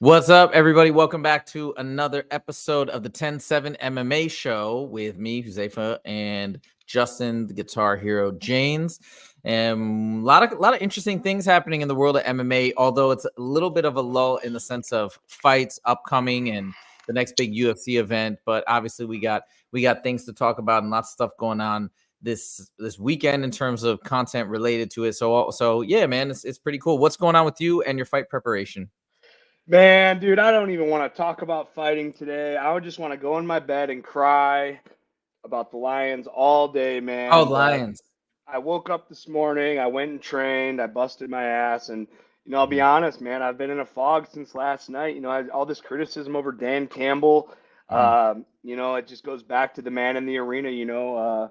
What's up, everybody? Welcome back to another episode of the 10-7 MMA Show with me, Josefa, and Justin, the Guitar Hero James. And a lot of interesting things happening in the world of MMA, although it's a little bit of a lull in the sense of fights upcoming and the next big UFC event. But obviously, we got things to talk about and lots of stuff going on this weekend in terms of content related to it. So yeah, man, it's pretty cool. What's going on with you and your fight preparation? Man, dude, I don't even want to talk about fighting today. I would just want to go in my bed and cry about the Lions all day, Oh, man. But Lions. I woke up this morning, I went and trained, I busted my ass, and I'll be honest, man, I've been in a fog since last night. All this criticism over Dan Campbell. Mhm. It just goes back to the man in the arena.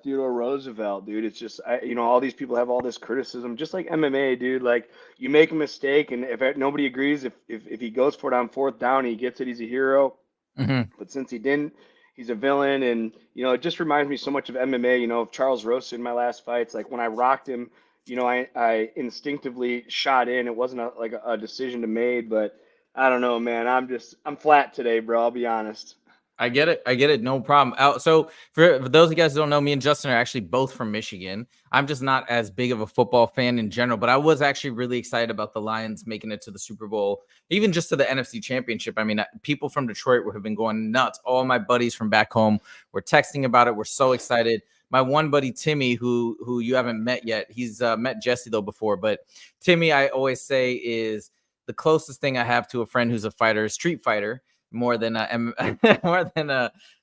Theodore Roosevelt, dude. It's just, all these people have all this criticism, just like MMA, dude. Like, you make a mistake, and if nobody agrees, if he goes for it on fourth down, he gets it, he's a hero. Mhm. But since he didn't, he's a villain. And, it just reminds me so much of MMA, of Charles Roast in my last fights. Like, when I rocked him, I instinctively shot in. It wasn't a decision to made, but I don't know, man. I'm flat today, bro. I'll be honest. I get it. I get it. No problem. So for those of you guys who don't know, me and Justin are actually both from Michigan. I'm just not as big of a football fan in general, but I was actually really excited about the Lions making it to the Super Bowl, even just to the NFC Championship. I mean, people from Detroit have been going nuts. All my buddies from back home were texting about it. We're so excited. My one buddy Timmy, who you haven't met yet, he's met Jesse though before, but Timmy, I always say, is the closest thing I have to a friend who's a fighter, street fighter, more than an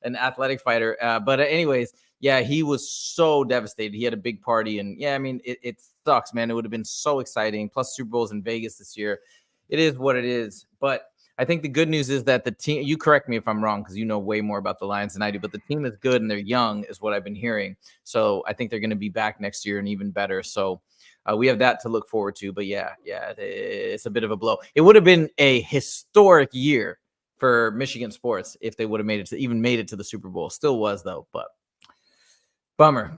athletic fighter. But anyways, yeah, he was so devastated. He had a big party, and yeah, I mean, it sucks, man. It would have been so exciting. Plus, Super Bowl's in Vegas this year. It is what it is. But I think the good news is that the team. You correct me if I'm wrong, because you know way more about the Lions than I do. But the team is good and they're young, is what I've been hearing. So I think they're going to be back next year and even better. So. We have that to look forward to, but yeah, it's a bit of a blow. It would have been a historic year for Michigan sports if they would have made it to the Super Bowl. Still was though, but bummer.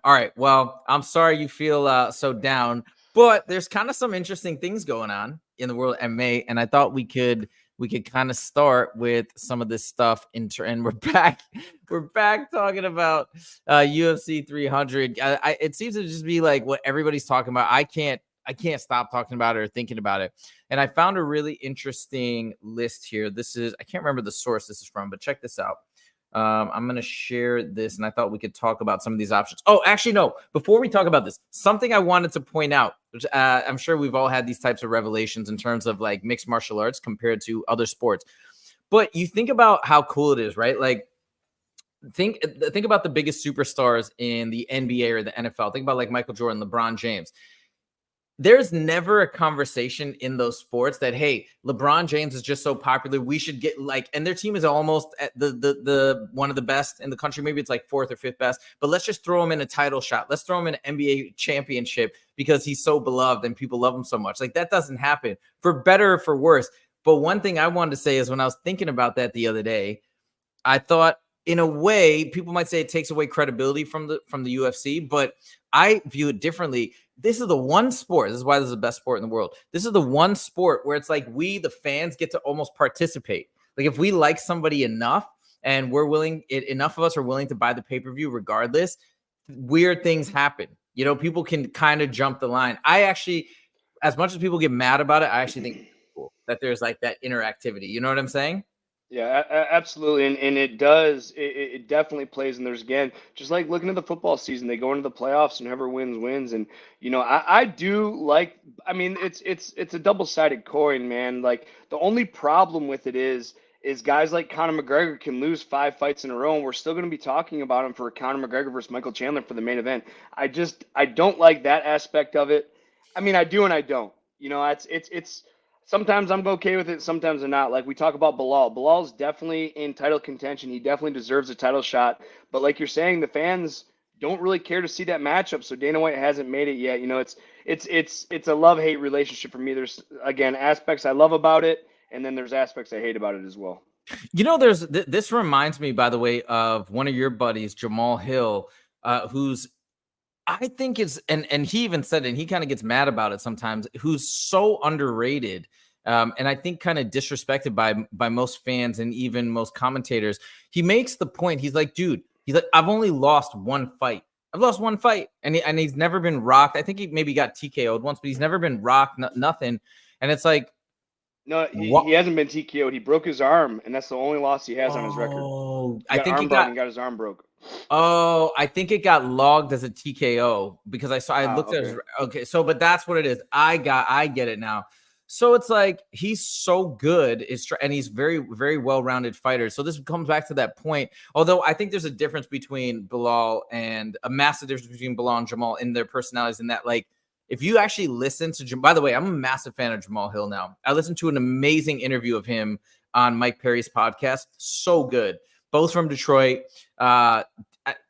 All right, well, I'm sorry you feel so down, but there's kind of some interesting things going on in the world of MMA, and I thought we could kind of start with some of this stuff. And we're back talking about UFC 300. It seems to just be like what everybody's talking about. I can't stop talking about it or thinking about it. And I found a really interesting list here. I can't remember the source this is from, but check this out. I'm going to share this, and I thought we could talk about some of these options. Oh, actually, no. Before we talk about this, something I wanted to point out, which I'm sure we've all had these types of revelations in terms of like mixed martial arts compared to other sports. But you think about how cool it is, right? Like, think about the biggest superstars in the NBA or the NFL. Think about like Michael Jordan, LeBron James. There's never a conversation in those sports that, hey, LeBron James is just so popular, we should get like, and their team is almost at the one of the best in the country. Maybe it's like fourth or fifth best, but let's just throw him in a title shot. Let's throw him in an NBA championship because he's so beloved and people love him so much. Like, that doesn't happen, for better or for worse. But one thing I wanted to say is, when I was thinking about that the other day, I thought, in a way, people might say it takes away credibility from the UFC, but I view it differently. This is the one sport. This is why this is the best sport in the world. This is the one sport where it's like we, the fans, get to almost participate. Like, if we like somebody enough and enough of us are willing to buy the pay-per-view regardless, weird things happen. People can kind of jump the line. I actually, as much as people get mad about it, I actually think it's cool that there's like that interactivity. You know what I'm saying? Yeah, absolutely, and it does. It definitely plays. And there's, again, just like looking at the football season, they go into the playoffs and whoever wins wins. And I do like. I mean, it's a double-sided coin, man. Like, the only problem with it is guys like Conor McGregor can lose 5 fights in a row, and we're still going to be talking about him for Conor McGregor versus Michael Chandler for the main event. I don't like that aspect of it. I mean, I do and I don't. It's sometimes I'm okay with it, sometimes I'm not. Like, we talk about Bilal. Bilal's definitely in title contention. He definitely deserves a title shot. But like you're saying, the fans don't really care to see that matchup. So Dana White hasn't made it yet. It's a love-hate relationship for me. There's, again, aspects I love about it, and then there's aspects I hate about it as well. This reminds me, by the way, of one of your buddies, Jamal Hill, who's, I think, is, and he even said it, and he kind of gets mad about it sometimes, who's so underrated. and I think kind of disrespected by most fans and even most commentators. He makes the point. He's like, dude, he's like, I've only lost one fight. I've lost one fight, and he's never been rocked. I think he maybe got TKO'd once, but he's never been rocked, nothing. And it's like, No, he hasn't been TKO'd. He broke his arm, and that's the only loss he has on his record. I think he got his arm broke. Oh, I think it got logged as a TKO because I looked at his, okay. So, but that's what it is. I get it now. So it's like he's so good, and he's very, very well-rounded fighter. So this comes back to that point. Although I think there's a difference between Bilal and a massive difference between Bilal and Jamal in their personalities. In that, like, if you actually listen to Jamal, by the way, I'm a massive fan of Jamal Hill now. I listened to an amazing interview of him on Mike Perry's podcast. So good, both from Detroit.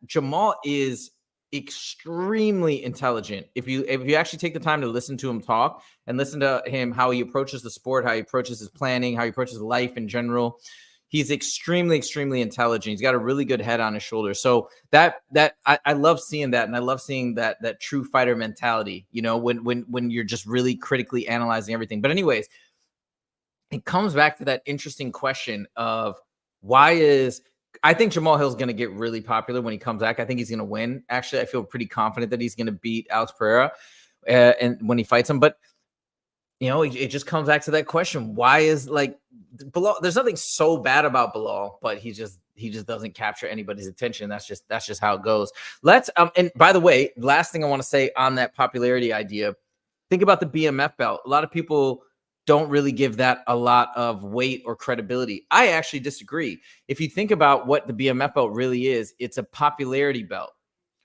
Jamal is extremely intelligent. If you actually take the time to listen to him talk and listen to him, how he approaches the sport, how he approaches his planning, how he approaches life in general, he's extremely, extremely intelligent. He's got a really good head on his shoulders. So that I love seeing that, and I love seeing that true fighter mentality. You know, when you're just really critically analyzing everything. But anyways, it comes back to that interesting question of I think Jamal Hill's going to get really popular when he comes back. I think he's going to win. Actually, I feel pretty confident that he's going to beat Alex Pereira and when he fights him. But, you know, it just comes back to that question. Why is, like, Bilal? There's nothing so bad about Bilal, but he just doesn't capture anybody's attention. That's just how it goes. Let's and by the way, last thing I want to say on that popularity idea, think about the BMF belt. A lot of people don't really give that a lot of weight or credibility. I actually disagree. If you think about what the BMF belt really is, it's a popularity belt,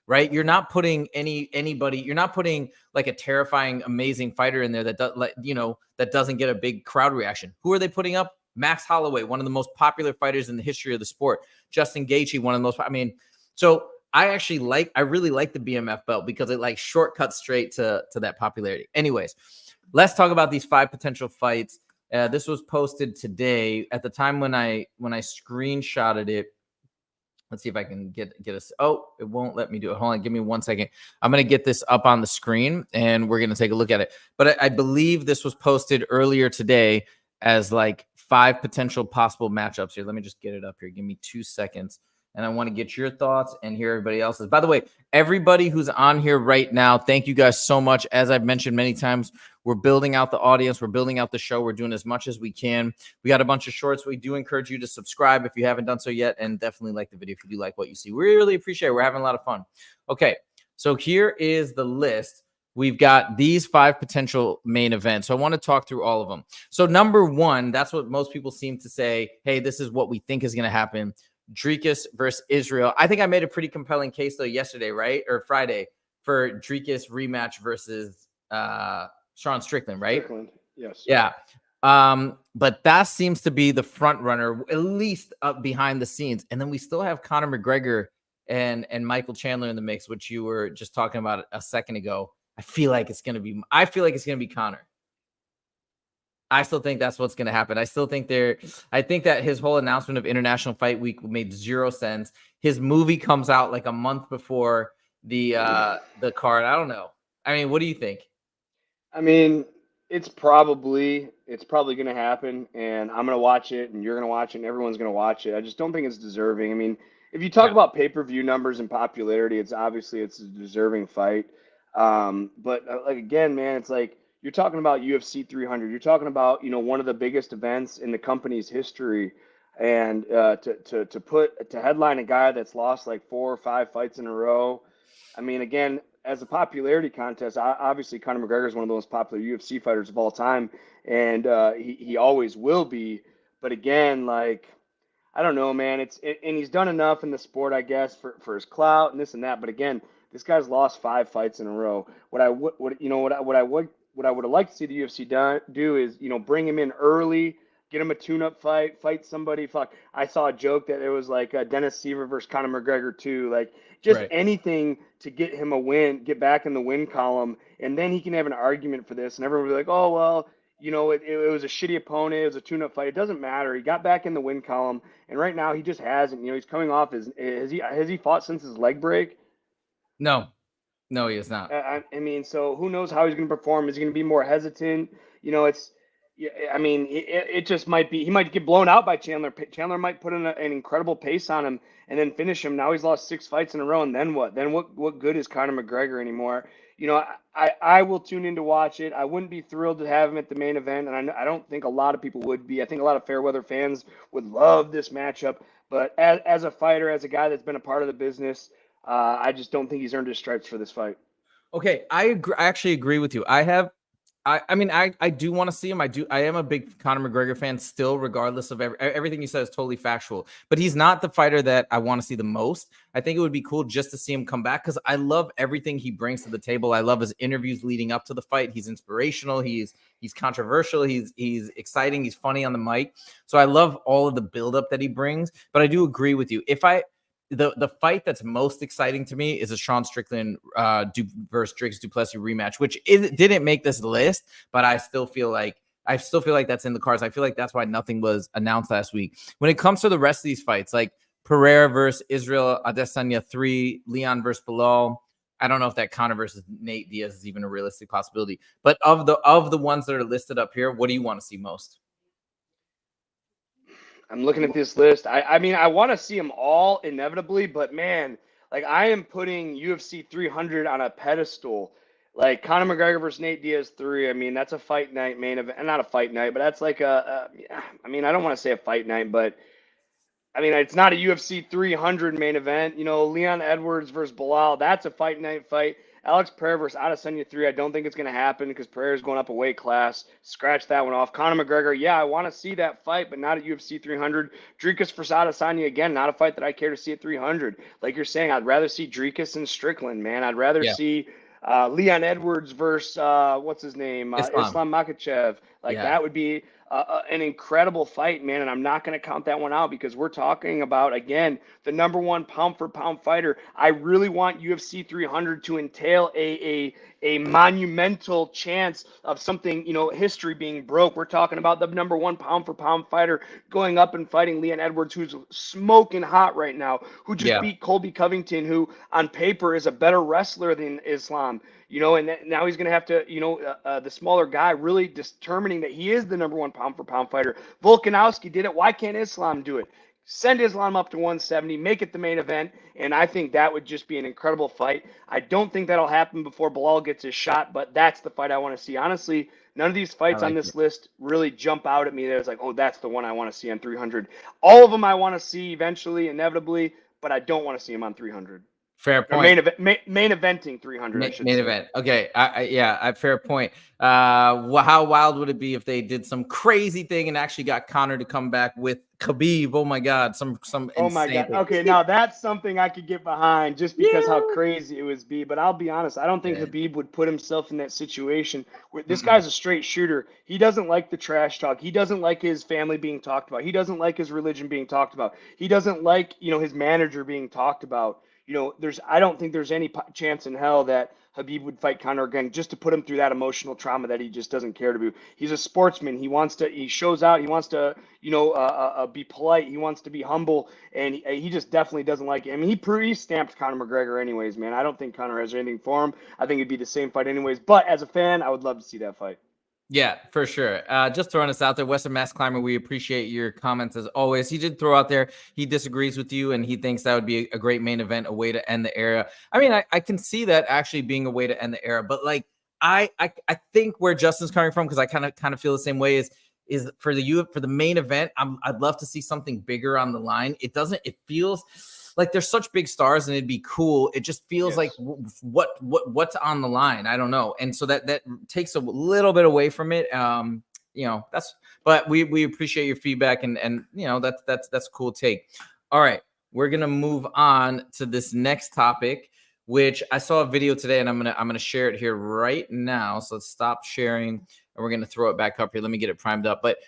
right? You're not putting anybody, you're not putting like a terrifying, amazing fighter in there that that doesn't get a big crowd reaction. Who are they putting up? Max Holloway, one of the most popular fighters in the history of the sport. Justin Gaethje, one of the most, so I really like the BMF belt because it like shortcuts straight to that popularity. Anyways, let's talk about these 5 potential fights. This was posted today. At the time when I screenshotted it, let's see if I can get us. Oh, it won't let me do it. Hold on, give me 1 second. I'm going to get this up on the screen, and we're going to take a look at it. But I believe this was posted earlier today as like 5 potential possible matchups here. Let me just get it up here. Give me 2 seconds. And I want to get your thoughts and hear everybody else's. By the way, everybody who's on here right now, thank you guys so much. As I've mentioned many times, we're building out the audience. We're building out the show. We're doing as much as we can. We got a bunch of shorts. We do encourage you to subscribe if you haven't done so yet, and definitely like the video if you do like what you see. We really appreciate it. We're having a lot of fun. Okay, so here is the list. We've got these 5 potential main events. So I want to talk through all of them. So number 1, that's what most people seem to say, hey, this is what we think is going to happen. Dricus versus Israel. I think I made a pretty compelling case though yesterday, right? Or Friday for Dricus rematch versus Sean Strickland, right? Strickland, yes. Yeah. But that seems to be the front runner, at least up behind the scenes. And then we still have Conor McGregor and Michael Chandler in the mix, which you were just talking about a second ago. I feel like it's gonna be Conor. I still think that's what's going to happen. I think that his whole announcement of International Fight Week made 0 sense. His movie comes out like a month before the card. I don't know. I mean, what do you think? I mean, it's probably going to happen, and I'm going to watch it, and you're going to watch it, and everyone's going to watch it. I just don't think it's deserving. I mean, if you talk about pay-per-view numbers and popularity, it's a deserving fight. But like again, man, it's like you're talking about UFC 300. You're talking about one of the biggest events in the company's history, and to headline a guy that's lost like 4 or 5 fights in a row. I mean, again, as a popularity contest, obviously Conor McGregor is one of the most popular UFC fighters of all time, and he always will be. But again, like, I don't know, man. And he's done enough in the sport, I guess, for his clout and this and that. But again, this guy's lost 5 fights in a row. What I would have liked to see the UFC do is bring him in early, get him a tune-up fight somebody. Fuck, I saw a joke that it was like Dennis Seaver versus Conor McGregor too. Like just anything to get him a win, get back in the win column, and then he can have an argument for this, and everyone will be like, oh well, it was a shitty opponent, it was a tune-up fight. It doesn't matter. He got back in the win column, and right now he just hasn't. He's coming off has he fought since his leg break? No, he is not. I mean, so who knows how he's going to perform? Is he going to be more hesitant? It's Yeah, I mean, it just might be he might get blown out by Chandler. Chandler might put in an incredible pace on him and then finish him. Now he's lost 6 fights in a row, and then what? Then what good is Conor McGregor anymore? You know, I will tune in to watch it. I wouldn't be thrilled to have him at the main event, and I don't think a lot of people would be. I think a lot of Fairweather fans would love this matchup, but as a fighter, as a guy that's been a part of the business, I just don't think he's earned his stripes for this fight. Okay, I agree. I actually agree with you. I mean, I do want to see him. I am a big Conor McGregor fan still, regardless of everything you said is totally factual. But he's not the fighter that I want to see the most. I think it would be cool just to see him come back because I love everything he brings to the table. I love his interviews leading up to the fight. He's inspirational. He's controversial. He's exciting. He's funny on the mic. So I love all of the buildup that he brings. But I do agree with you. The fight that's most exciting to me is a Sean Strickland versus Dricus Du Plessis rematch, which didn't make this list, but I still feel like that's in the cards. I feel like that's why nothing was announced last week. When it comes to the rest of these fights, like Pereira versus Israel Adesanya 3, Leon versus Bilal, I don't know if that Conor versus Nate Diaz is even a realistic possibility. But of the ones that are listed up here, what do you want to see most? I'm looking at this list. I mean, I want to see them all inevitably, but man, like I am putting UFC 300 on a pedestal. Like Conor McGregor versus Nate Diaz 3. I mean, that's a fight night main event. Not a fight night, but that's like I mean, I don't want to say a fight night, but I mean, it's not a UFC 300 main event. You know, Leon Edwards versus Bilal, that's a fight night fight. Alex Pereira versus Adesanya 3, I don't think it's going to happen because Pereira's going up a weight class. Scratch that one off. Conor McGregor, yeah, I want to see that fight, but not at UFC 300. Dricus versus Adesanya, again, not a fight that I care to see at 300. Like you're saying, I'd rather see Dricus and Strickland, man. I'd rather see Leon Edwards versus, what's his name? Islam Makhachev. Like, that would be an incredible fight, man, and I'm not going to count that one out because we're talking about, again, the #1 pound-for-pound fighter. I really want UFC 300 to entail a monumental chance of something, you know, history being broke. We're talking about the #1 pound-for-pound fighter going up and fighting Leon Edwards, who's smoking hot right now, who just beat Colby Covington, who on paper is a better wrestler than Islam. You know, and now he's going to have to, you know, the smaller guy really determining that he is the #1 pound-for-pound fighter. Volkanovski did it. Why can't Islam do it? Send Islam up to 170, make it the main event, and I think that would just be an incredible fight. I don't think that'll happen before Bilal gets his shot, but that's the fight I want to see. Honestly, none of these fights on this list really jump out at me. There's like, oh, that's the one I want to see on 300. All of them I want to see eventually, inevitably, but I don't want to see them on 300. Fair point. Or main eventing 300. Main event. Okay. Fair point. How wild would it be if they did some crazy thing and actually got Conor to come back with Khabib? Oh my God. Some oh my God. thing. Okay. Now that's something I could get behind just because how crazy it would be. But I'll be honest, I don't think Khabib would put himself in that situation. This guy's a straight shooter. He doesn't like the trash talk. He doesn't like his family being talked about. He doesn't like his religion being talked about. He doesn't like, you know, his manager being talked about. You know, I don't think there's any chance in hell that Khabib would fight Conor again just to put him through that emotional trauma that he just doesn't care to do. He's a sportsman. He shows out. He wants to, you know, be polite. He wants to be humble, and he just definitely doesn't like it. I mean, he stamped Conor McGregor anyways, man. I don't think Conor has anything for him. I think it'd be the same fight anyways. But as a fan, I would love to see that fight. Yeah, for sure. Just throwing us out there, Western Mass Climber, we appreciate your comments as always. He did throw out there, he disagrees with you, and he thinks that would be a great main event, a way to end the era. I mean, I can see that actually being a way to end the era, but like, I think where Justin's coming from, because I kind of feel the same way, is for the main event, I'd love to see something bigger on the line. It feels like there's such big stars and it'd be cool. It just feels like what's on the line. I don't know. And so that takes a little bit away from it. You know, but we appreciate your feedback and you know, that's a cool take. All right. We're going to move on to this next topic, which I saw a video today and I'm going to share it here right now. So let's stop sharing and we're going to throw it back up here. Let me get it primed up. But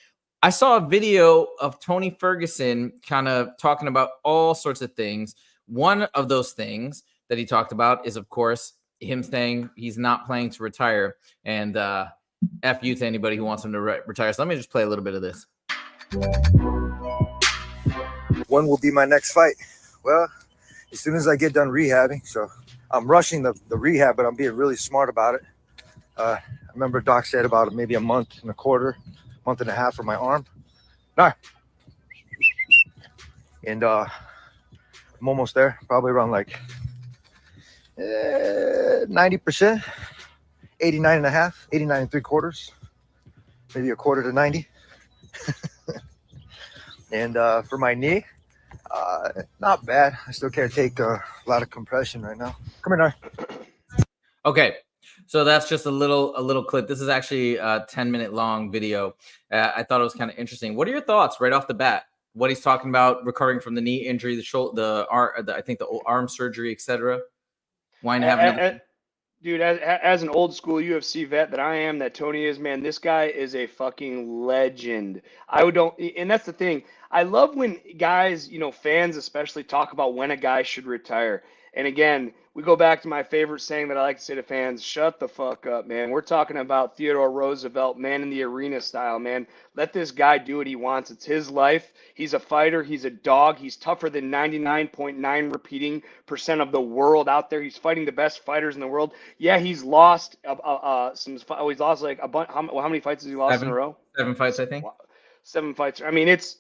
I saw a video of Tony Ferguson kind of talking about all sorts of things. One of those things that he talked about is, of course, him saying he's not planning to retire. And F you to anybody who wants him to retire. So let me just play a little bit of this. When will be my next fight? Well, as soon as I get done rehabbing. So I'm rushing the rehab, but I'm being really smart about it. I remember Doc said about maybe a month and a quarter month and a half for my arm. No. And I'm almost there, probably around like 90%, 89 and a half, 89 and 3/4, maybe a quarter to 90. And for my knee, not bad. I still can't take a lot of compression right now. Come here now. Okay, so that's just a little clip. This is actually a 10-minute long video. I thought it was kind of interesting. What are your thoughts right off the bat? What he's talking about, recovering from the knee injury, the shoulder, I think the arm surgery, etc. Why not have another? Dude, as an old school UFC vet that I am, that Tony is, man, this guy is a fucking legend. And that's the thing. I love when guys, fans especially, talk about when a guy should retire. And again, we go back to my favorite saying that I like to say to fans: shut the fuck up, man. We're talking about Theodore Roosevelt, man in the arena style, man. Let this guy do what he wants. It's his life. He's a fighter. He's a dog. He's tougher than 99.9 repeating percent of the world out there. He's fighting the best fighters in the world. Yeah, he's lost he's lost like a bunch. How many fights has he lost in a row? 7 fights, I think. 7 fights. I mean, it's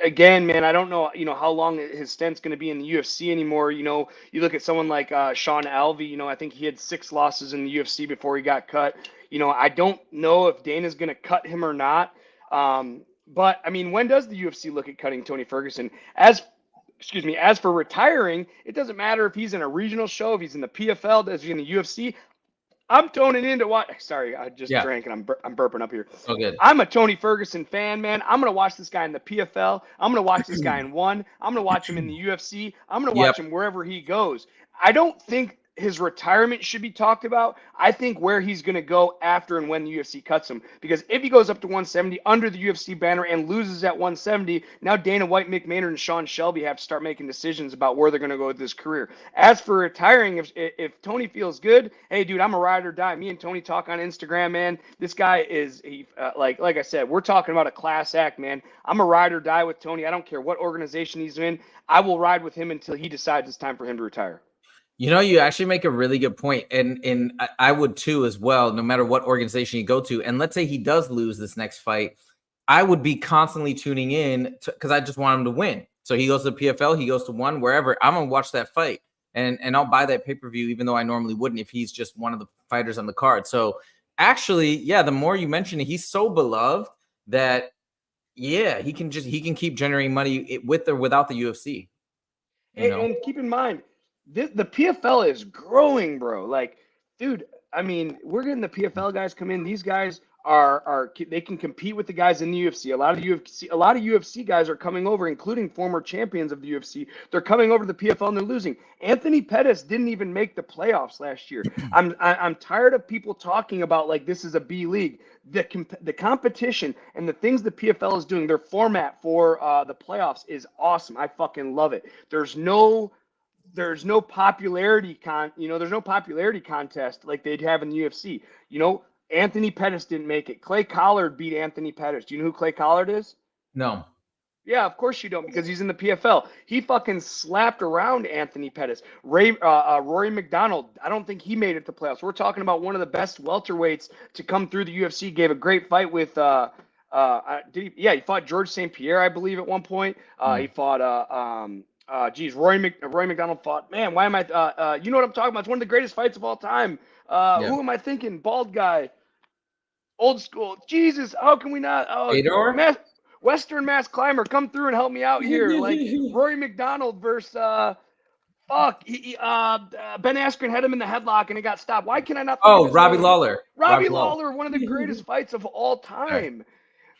again, man, I don't know, how long his stint's going to be in the UFC anymore. You look at someone like Sean Alvey. I think he had 6 losses in the UFC before he got cut. I don't know if Dana's going to cut him or not. But I mean, when does the UFC look at cutting Tony Ferguson? As for retiring, it doesn't matter if he's in a regional show, if he's in the PFL, if he's in the UFC. I'm toning in to watch. Sorry, I just drank and I'm burping up here. Oh, good. I'm a Tony Ferguson fan, man. I'm gonna watch this guy in the PFL. I'm gonna watch this guy in ONE. I'm gonna watch him in the UFC. I'm gonna watch him wherever he goes. I don't think his retirement should be talked about. I think where he's going to go after and when the UFC cuts him. Because if he goes up to 170 under the UFC banner and loses at 170, now Dana White, Mick Maynard, and Sean Shelby have to start making decisions about where they're going to go with this career. As for retiring, if Tony feels good, hey, dude, I'm a ride or die. Me and Tony talk on Instagram, man. This guy is, like I said, we're talking about a class act, man. I'm a ride or die with Tony. I don't care what organization he's in. I will ride with him until he decides it's time for him to retire. You actually make a really good point, and I would too as well, no matter what organization you go to. And let's say he does lose this next fight, I would be constantly tuning in because I just want him to win. So he goes to the PFL, he goes to ONE, wherever. I'm going to watch that fight, and I'll buy that pay-per-view even though I normally wouldn't if he's just one of the fighters on the card. So actually, yeah, the more you mention it, he's so beloved that, yeah, he can keep generating money with or without the UFC. And keep in mind, the PFL is growing, bro. Like, dude, I mean, we're getting the PFL guys come in. These guys they can compete with the guys in the UFC. A lot of UFC guys are coming over, including former champions of the UFC. They're coming over to the PFL and they're losing. Anthony Pettis didn't even make the playoffs last year. I'm tired of people talking about like this is a B league. The competition and the things the PFL is doing, their format for the playoffs is awesome. I fucking love it. There's no popularity there's no popularity contest like they'd have in the UFC. Anthony Pettis didn't make it. Clay Collard beat Anthony Pettis. Do you know who Clay Collard is? No. Yeah, of course you don't, because he's in the PFL. He fucking slapped around Anthony Pettis. Rory McDonald, I don't think he made it to playoffs. We're talking about one of the best welterweights to come through the UFC. Gave a great fight with he fought George St. Pierre, I believe, at one point. He fought Roy McDonald fought. Man, why am I? You know what I'm talking about? It's one of the greatest fights of all time. Who am I thinking? Bald guy, old school. Jesus, how can we not? Oh, Western Mass Climber, come through and help me out here. Like Rory McDonald versus Ben Askren had him in the headlock and it got stopped. Why can I not? Robbie Lawler. Robbie Lawler, one of the greatest fights of all time,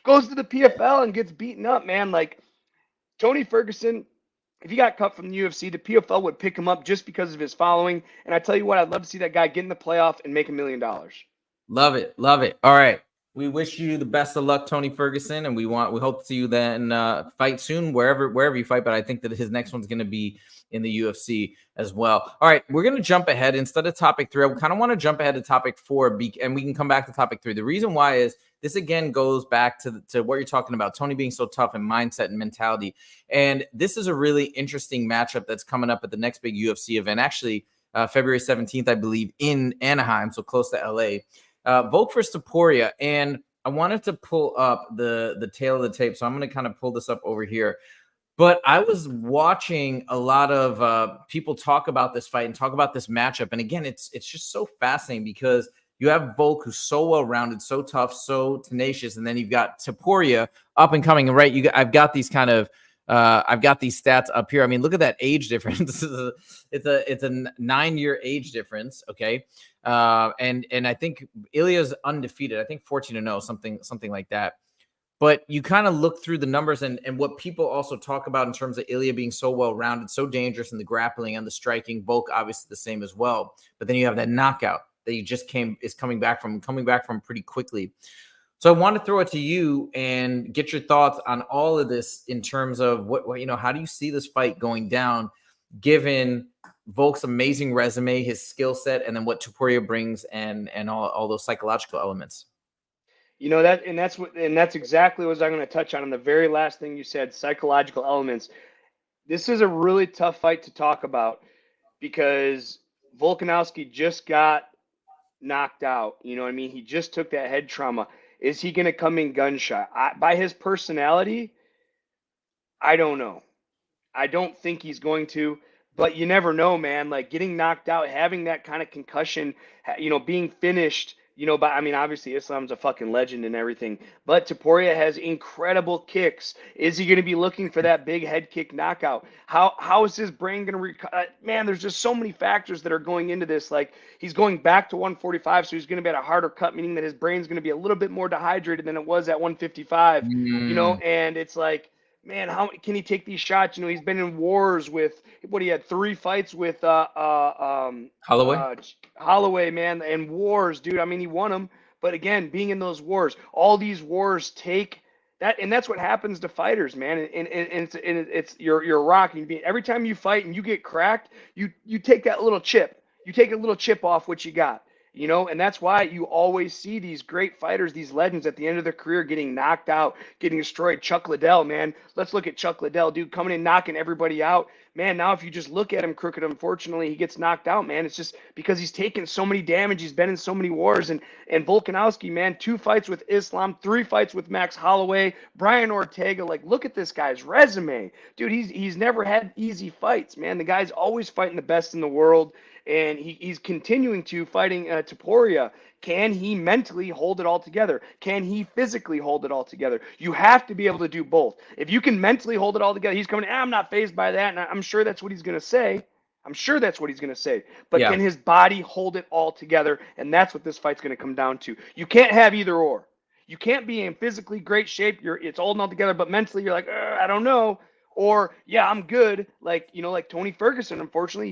goes to the PFL and gets beaten up. Man, like Tony Ferguson. If he got cut from the UFC, the PFL would pick him up just because of his following. And I tell you what, I'd love to see that guy get in the playoff and make $1 million. Love it. Love it. All right. We wish you the best of luck, Tony Ferguson. And we hope to see you then fight soon, wherever you fight. But I think that his next one's going to be in the UFC as well. All right. We're going to jump ahead instead of topic 3. I kind of want to jump ahead to topic 4 and we can come back to topic 3. The reason why is this again goes back to what you're talking about, Tony being so tough and mindset and mentality. And this is a really interesting matchup that's coming up at the next big UFC event, actually February 17th, I believe, in Anaheim, so close to LA. Volk versus Topuria. And I wanted to pull up the tail of the tape, so I'm going to kind of pull this up over here. But I was watching a lot of people talk about this fight and talk about this matchup, and again, it's just so fascinating because you have Volk, who's so well-rounded, so tough, so tenacious, and then you've got Topuria up and coming. And right, I've got these kind of I've got these stats up here. I mean, look at that age difference. It's a 9-year age difference. Okay. And I think Ilya's undefeated. I think 14-0, something like that. But you kind of look through the numbers and what people also talk about in terms of Ilya being so well-rounded, so dangerous in the grappling and the striking. Volk obviously the same as well. But then you have that knockout that you just is coming back from pretty quickly. So I want to throw it to you and get your thoughts on all of this in terms of what how do you see this fight going down, given Volk's amazing resume, his skill set, and then what Topuria brings and all those psychological elements. That's exactly what I'm going to touch on in the very last thing you said, psychological elements. This is a really tough fight to talk about because Volkanovski just got knocked out. You know what I mean? He just took that head trauma. Is he going to come in gunshot? By his personality, I don't know. I don't think he's going to, but you never know, man. Like getting knocked out, having that kind of concussion, being finished, obviously Islam's a fucking legend and everything, but Topuria has incredible kicks. Is he going to be looking for that big head kick knockout? How is his brain going to man, there's just so many factors that are going into this. Like he's going back to 145, so he's going to be at a harder cut, meaning that his brain's going to be a little bit more dehydrated than it was at 155, and it's like, man, how can he take these shots? He's been in wars with he had 3 fights with Holloway, man, and wars, dude. I mean, he won them, but again, being in those wars, all these wars take that, and that's what happens to fighters, man. And it's you're a rock. And every time you fight and you get cracked, you take that little chip. You take a little chip off what you got. And that's why you always see these great fighters, these legends at the end of their career getting knocked out, getting destroyed. Chuck Liddell, man. Let's look at Chuck Liddell, dude, coming in, knocking everybody out. Man, now if you just look at him crooked, unfortunately, he gets knocked out, man. It's just because he's taken so many damage. He's been in so many wars. And Volkanovski, man, 2 fights with Islam, 3 fights with Max Holloway, Brian Ortega. Like, look at this guy's resume. Dude, he's never had easy fights, man. The guy's always fighting the best in the world. And he's continuing to fighting Topuria. Can he mentally hold it all together? Can he physically hold it all together? You have to be able to do both. If you can mentally hold it all together, he's coming, I'm not fazed by that. And I'm sure that's what he's going to say. But can his body hold it all together? And that's what this fight's going to come down to. You can't have either or. You can't be in physically great shape. It's holding all together, but mentally you're like, I don't know. Or, yeah, I'm good. Like Tony Ferguson, unfortunately,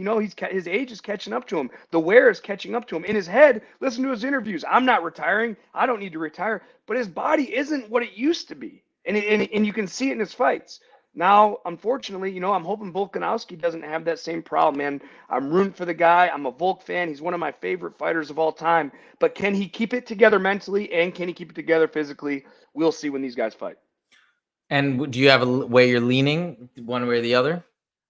his age is catching up to him. The wear is catching up to him. In his head, listen to his interviews. I'm not retiring. I don't need to retire. But his body isn't what it used to be. And you can see it in his fights. Now, unfortunately, I'm hoping Volkanovski doesn't have that same problem, man. I'm rooting for the guy. I'm a Volk fan. He's one of my favorite fighters of all time. But can he keep it together mentally and can he keep it together physically? We'll see when these guys fight. And do you have a way you're leaning one way or the other?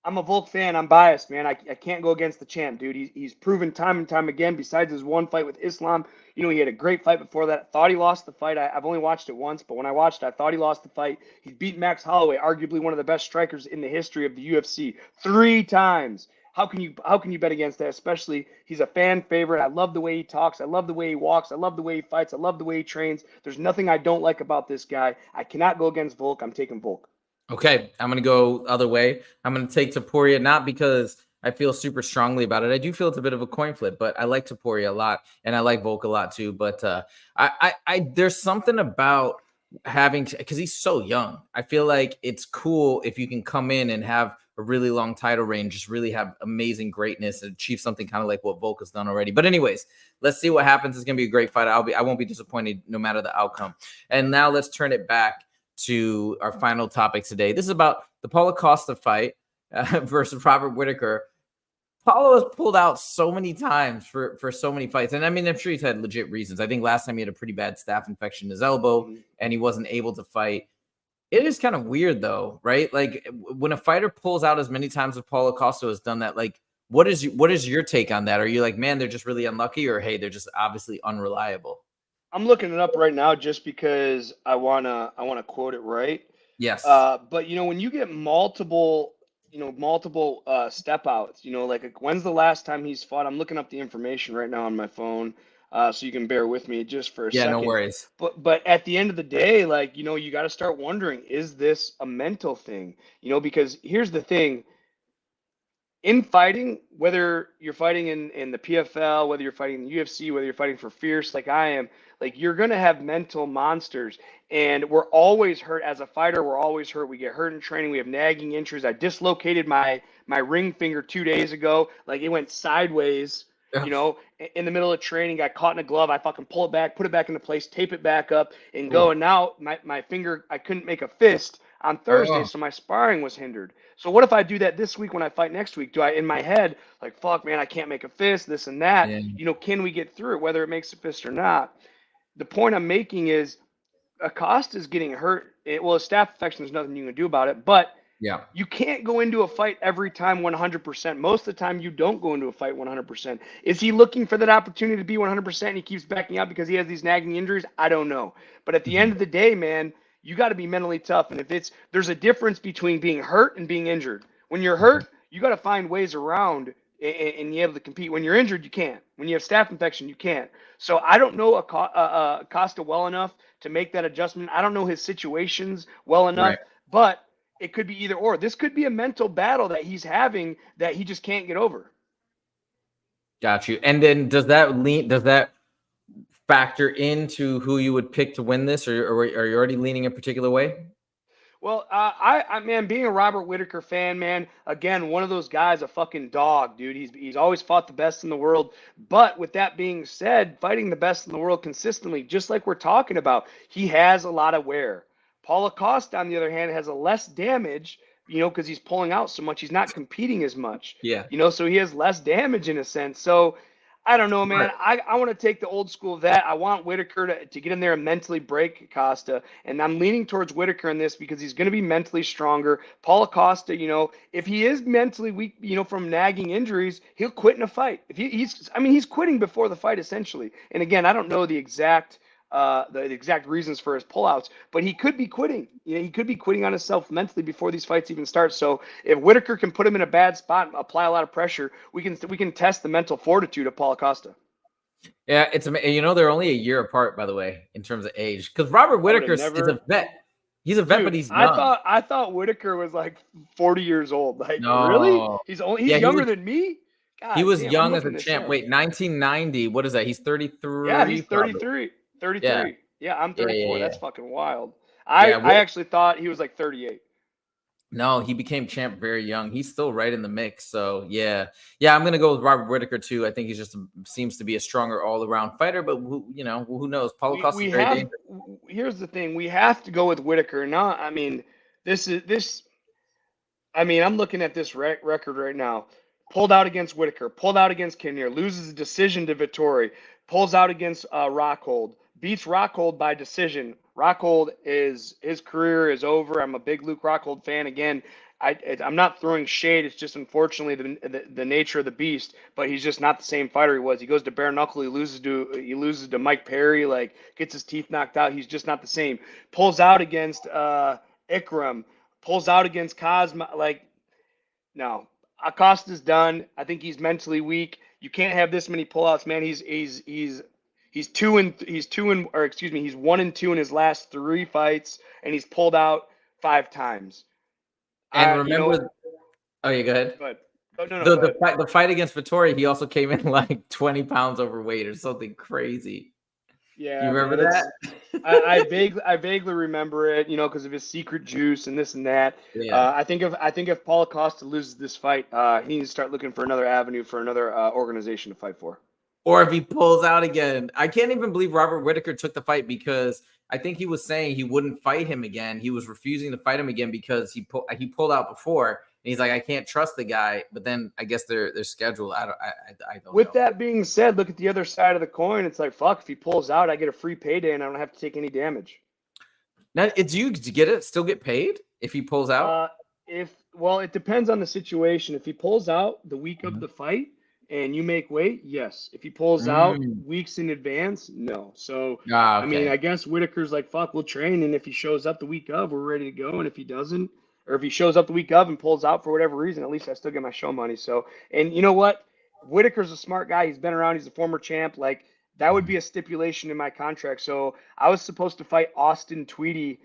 I'm a Volk fan. I'm biased, man. I can't go against the champ, dude. He's proven time and time again, besides his one fight with Islam. He had a great fight before that. I thought he lost the fight. I've only watched it once, but when I watched it, I thought he lost the fight. He's beat Max Holloway, arguably one of the best strikers in the history of the UFC, 3 times. How can you bet against that? Especially, he's a fan favorite. I love the way he talks. I love the way he walks. I love the way he fights. I love the way he trains. There's nothing I don't like about this guy. I cannot go against Volk. I'm taking Volk. Okay, I'm going to go other way. I'm going to take Topuria, not because I feel super strongly about it. I do feel it's a bit of a coin flip, but I like Topuria a lot, and I like Volk a lot too. But there's something about having to, because he's so young. I feel like it's cool if you can come in and have a really long title reign, just really have amazing greatness and achieve something kind of like what Volk has done already. But anyways, let's see what happens. It's going to be a great fight. I won't be disappointed no matter the outcome. And now let's turn it back to our final topic today. This is about the Paulo Costa fight versus Robert Whittaker. Paulo has pulled out so many times for so many fights. And I mean, I'm sure he's had legit reasons. I think last time he had a pretty bad staph infection in his elbow and he wasn't able to fight. It is kind of weird though, right? Like when a fighter pulls out as many times as Paulo Costa has done that, like what is your take on that? Are you like, man, they're just really unlucky, or hey, they're just obviously unreliable? I'm looking it up right now just because I wanna quote it right. Yes. But when you get multiple step outs, like when's the last time he's fought? I'm looking up the information right now on my phone, so you can bear with me just for a Yeah, no second. worries. But at the end of the day, like, you got to start wondering, is this a mental thing? Because here's the thing. In fighting, whether you're fighting in the PFL, whether you're fighting in the UFC, whether you're fighting for Fierce like I am, like you're gonna have mental monsters. And we're always hurt as a fighter, we're always hurt. We get hurt in training, we have nagging injuries. I dislocated my ring finger 2 days ago. Like it went sideways, in the middle of training, got caught in a glove. I fucking pull it back, put it back into place, tape it back up, and go. Oof. And now my finger, I couldn't make a fist on Thursday, Oh, so my sparring was hindered. So what if I do that this week when I fight next week? Do I, in my head, like, fuck, man, I can't make a fist, this and that? yeah. Can we get through it, whether it makes a fist or not? The point I'm making is Acosta's getting hurt. Well, a staph infection, there's nothing you can do about it, but Yeah. you can't go into a fight every time 100%. Most of the time, you don't go into a fight 100%. Is he looking for that opportunity to be 100% and he keeps backing out because he has these nagging injuries? I don't know. But at the end Mhm. of the day, man, you got to be mentally tough. And there's a difference between being hurt and being injured. When you're hurt, you got to find ways around and you're able to compete. When you're injured, you can't. When you have staph infection, you can't. So I don't know Acosta well enough to make that adjustment. I don't know his situations well enough, Right. but it could be either or. This could be a mental battle that he's having that he just can't get over. Got you. And then does that factor into who you would pick to win this, or are you already leaning a particular way? Well, man, being a Robert Whittaker fan, man, again, one of those guys, a fucking dog, dude. He's always fought the best in the world. But with that being said, fighting the best in the world consistently, just like we're talking about, he has a lot of wear. Paulo Costa, on the other hand, has a less damage, because he's pulling out so much. He's not competing as much, Yeah. so he has less damage in a sense. So I don't know, man. Right. I want to take the old school vet. I want Whittaker to get in there and mentally break Costa. And I'm leaning towards Whittaker in this because he's going to be mentally stronger. Paulo Costa, if he is mentally weak, from nagging injuries, he'll quit in a fight. If he's quitting before the fight essentially. And again, I don't know the exact reasons for his pullouts, but he could be quitting. He could be quitting on himself mentally before these fights even start. So if Whittaker can put him in a bad spot and apply a lot of pressure, we can test the mental fortitude of Paulo Costa. Yeah, they're only a year apart, by the way, in terms of age. Because Robert Whittaker is a vet. He's a vet, Dude, but he's young. I thought Whittaker was like 40 years old. Like, really? No. He's Yeah, younger than me? God he was damn, I'm young as a looking this champ. up. Wait, 1990. What is that? He's Yeah, he's 33. Probably. 33. Yeah. 33. Yeah, I'm Yeah, 34. yeah, That's yeah. fucking wild. Yeah, I actually thought he was like 38. No, he became champ very young. He's still right in the mix. So yeah, I'm gonna go with Robert Whittaker too. I think he just seems to be a stronger all around fighter. But who knows? Paulo Costa is very dangerous. Here's the thing: we have to go with Whittaker. Now, I mean, this. I mean, I'm looking at this record right now. Pulled out against Whittaker. Pulled out against Kinnear. Loses a decision to Vittori. Pulls out against Rockhold. Beats Rockhold by decision. Rockhold his career is over. I'm a big Luke Rockhold fan. Again, I'm not throwing shade. It's just unfortunately the nature of the beast. But he's just not the same fighter he was. He goes to bare knuckle. He loses to Mike Perry. Like gets his teeth knocked out. He's just not the same. Pulls out against Ikram. Pulls out against Cosma. Like no, Acosta's done. I think he's mentally weak. You can't have this many pullouts, man. He's 1-2 in his last 3 fights, and he's pulled out 5 times. And remember, oh yeah, go ahead. But no, the fight against Vittori, he also came in like 20 pounds overweight or something crazy. Yeah, you remember man, that? I vaguely remember it, because of his secret juice and this and that. Yeah. I think if Paulo Costa loses this fight, he needs to start looking for another avenue for another organization to fight for. Or if he pulls out again. I can't even believe Robert Whittaker took the fight because I think he was saying he wouldn't fight him again. He was refusing to fight him again because he pulled out before. And he's like, I can't trust the guy. But then I guess their schedule. I don't With know. that being said, look at the other side of the coin. It's like, fuck, if he pulls out, I get a free payday and I don't have to take any damage. Now, still get paid if he pulls out? It depends on the situation. If he pulls out the week of the fight, and you make weight, yes. If he pulls out weeks in advance, no. So, I mean, Okay. I guess Whittaker's like, fuck, we'll train. And if he shows up the week of, we're ready to go. And if he doesn't, or if he shows up the week of and pulls out for whatever reason, at least I still get my show money. So, and you know what? Whittaker's a smart guy. He's been around. He's a former champ. Like, that would be a stipulation in my contract. So I was supposed to fight Austin Tweedy.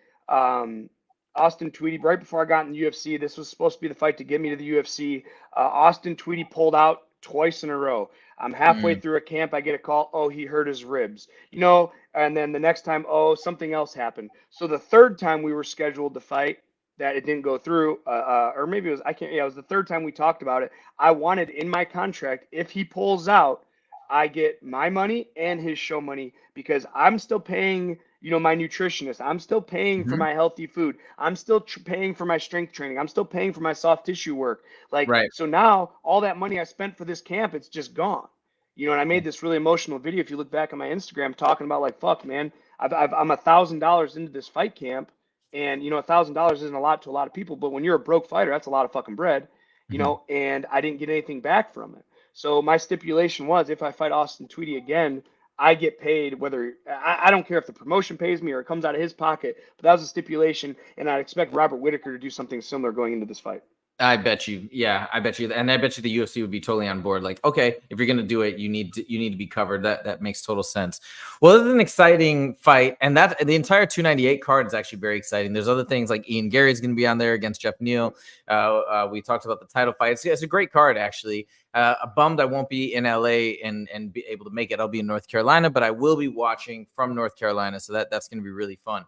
Austin Tweedy, right before I got in the UFC. This was supposed to be the fight to get me to the UFC. Austin Tweedy pulled out twice in a row. I'm halfway through a camp. I get a call. Oh, he hurt his ribs. You know, and then the next time, oh, something else happened. So the third time we were scheduled to fight, that it didn't go through, or maybe it was, I can't, yeah, it was the third time we talked about it. I wanted in my contract, if he pulls out, I get my money and his show money because I'm still paying, you know, my nutritionist. I'm still paying for my healthy food. I'm still paying for my strength training. I'm still paying for my soft tissue work. Like, Right. so now all that money I spent for this camp, it's just gone. You know, and I made this really emotional video. If you look back on my Instagram, talking about like, fuck, man, I'm $1,000 into this fight camp, and you know, $1,000 isn't a lot to a lot of people, but when you're a broke fighter, that's a lot of fucking bread. You know, and I didn't get anything back from it. So my stipulation was, if I fight Austin Tweedy again, I get paid, whether I don't care if the promotion pays me or it comes out of his pocket, but that was a stipulation, and I'd expect Robert Whittaker to do something similar going into this fight. I bet you. Yeah, I bet you. And I bet you the UFC would be totally on board. Like, okay, if you're going to do it, you need to be covered. That makes total sense. Well, it's an exciting fight. And that the entire 298 card is actually very exciting. There's other things like Ian Gary's going to be on there against Jeff Neal. We talked about the title fight. It's a great card, actually. Bummed I won't be in LA and be able to make it. I'll be in North Carolina, but I will be watching from North Carolina. So that's going to be really fun.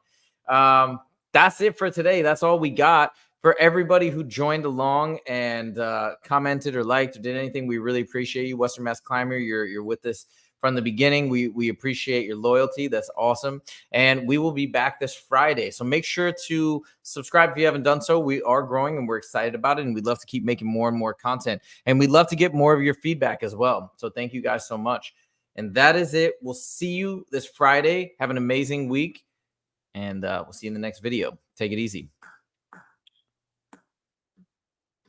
That's it for today. That's all we got. For everybody who joined along and commented or liked or did anything, we really appreciate you. Western Mass Climber, you're with us from the beginning. We appreciate your loyalty. That's awesome. And we will be back this Friday. So make sure to subscribe if you haven't done so. We are growing and we're excited about it. And we'd love to keep making more and more content. And we'd love to get more of your feedback as well. So thank you guys so much. And that is it. We'll see you this Friday. Have an amazing week. And we'll see you in the next video. Take it easy.